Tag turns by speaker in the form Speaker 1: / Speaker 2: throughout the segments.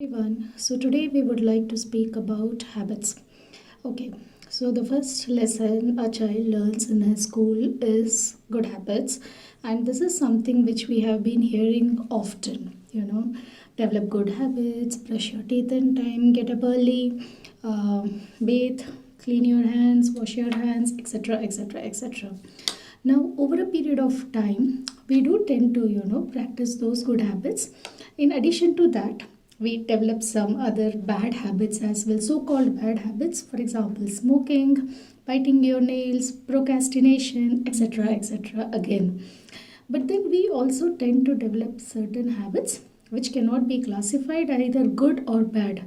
Speaker 1: Everyone, so today we would like to speak about habits. Okay, so the first lesson a child learns in his school is good habits, and this is something which we have been hearing often. Develop good habits, brush your teeth in time, get up early, bathe, clean your hands, wash your hands, etc., etc., etc. Now, over a period of time, we do tend to, practice those good habits. In addition to that, we develop some other bad habits as well, so-called bad habits. For example, smoking, biting your nails, procrastination, etc., etc. Again. But then we also tend to develop certain habits which cannot be classified either good or bad.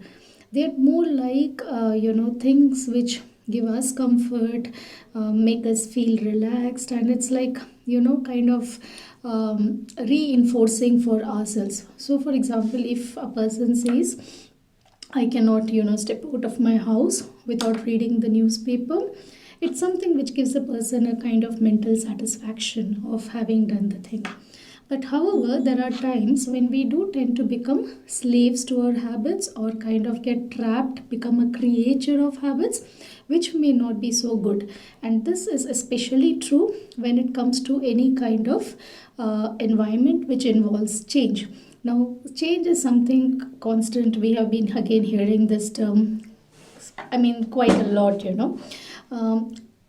Speaker 1: They're more like, things which give us comfort, make us feel relaxed, and it's like, kind of reinforcing for ourselves. So, for example, if a person says, I cannot, step out of my house without reading the newspaper, it's something which gives a person a kind of mental satisfaction of having done the thing. But however, there are times when we do tend to become slaves to our habits or kind of get trapped, become a creature of habits, which may not be so good. And this is especially true when it comes to any kind of environment which involves change. Now, change is something constant. We have been again hearing this term, quite a lot.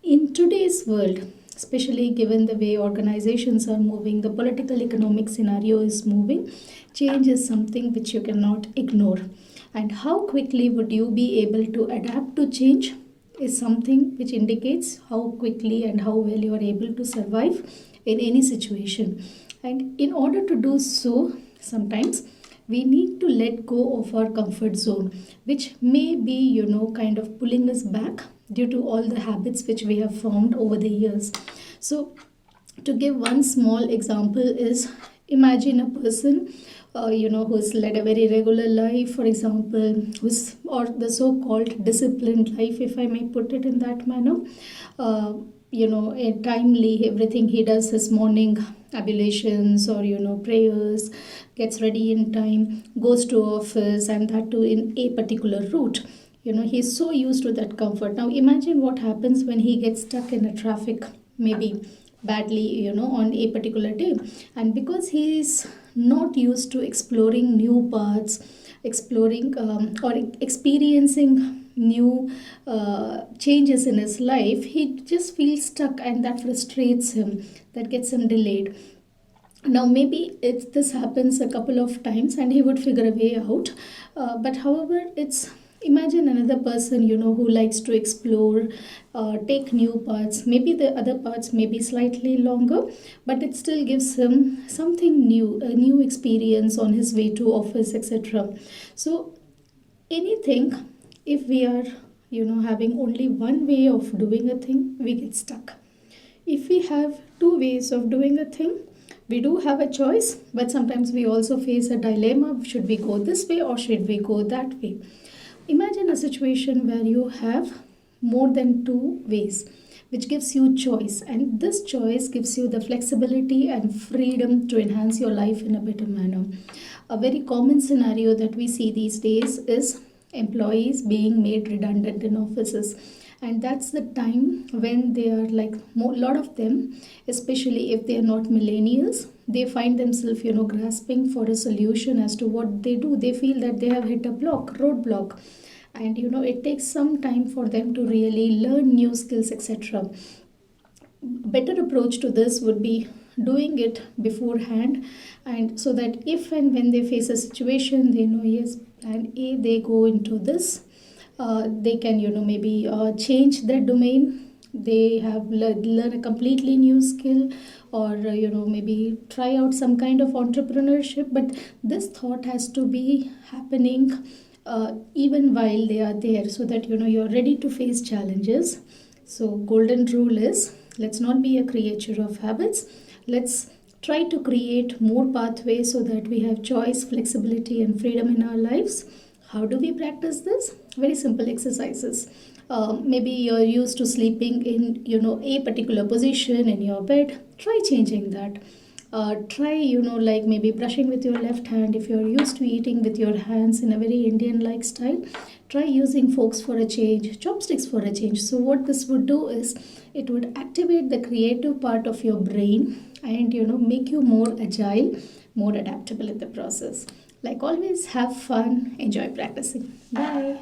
Speaker 1: In today's world, especially given the way organizations are moving, the political economic scenario is moving, change is something which you cannot ignore. And how quickly would you be able to adapt to change is something which indicates how quickly and how well you are able to survive in any situation. And in order to do so, sometimes we need to let go of our comfort zone, which may be, kind of pulling us back due to all the habits which we have formed over the years. So, to give one small example is, imagine a person who's led a very regular life, for example, or the so-called disciplined life, if I may put it in that manner. Timely, everything he does, his morning ablutions or prayers, gets ready in time, goes to office, and that too in a particular route. He's so used to that comfort. Now imagine what happens when he gets stuck in a traffic, maybe badly, on a particular day. And because he's not used to exploring new paths, exploring or experiencing new changes in his life, he just feels stuck, and that frustrates him, that gets him delayed. Now maybe this happens a couple of times and he would figure a way out, but however, it's imagine another person who likes to explore, take new paths. Maybe the other paths may be slightly longer, but it still gives him something new, a new experience on his way to office, etc. So anything, if we are having only one way of doing a thing, we get stuck. If we have two ways of doing a thing, we do have a choice, but sometimes we also face a dilemma. Should we go this way or should we go that way? Imagine a situation where you have more than two ways, which gives you choice, and this choice gives you the flexibility and freedom to enhance your life in a better manner. A very common scenario that we see these days is employees being made redundant in offices, and that's the time when they are like a lot of them, especially if they are not millennials, they find themselves grasping for a solution as to what they do. They feel that they have hit a roadblock, and it takes some time for them to really learn new skills, etc. Better approach to this would be doing it beforehand, and so that if and when they face a situation, they know, yes, plan A, they go into this. They can maybe change their domain. They have learn a completely new skill, or maybe try out some kind of entrepreneurship. But this thought has to be happening even while they are there, so that you're ready to face challenges. So golden rule is, let's not be a creature of habits. Let's try to create more pathways so that we have choice, flexibility, and freedom in our lives. How do we practice this? Very simple exercises. Maybe you're used to sleeping in a particular position in your bed. Try changing that. Try, like maybe brushing with your left hand. If you're used to eating with your hands in a very Indian like style, try using forks for a change, chopsticks for a change. So what this would do is it would activate the creative part of your brain and make you more agile, more adaptable in the process. Like always, have fun, enjoy practicing. Bye.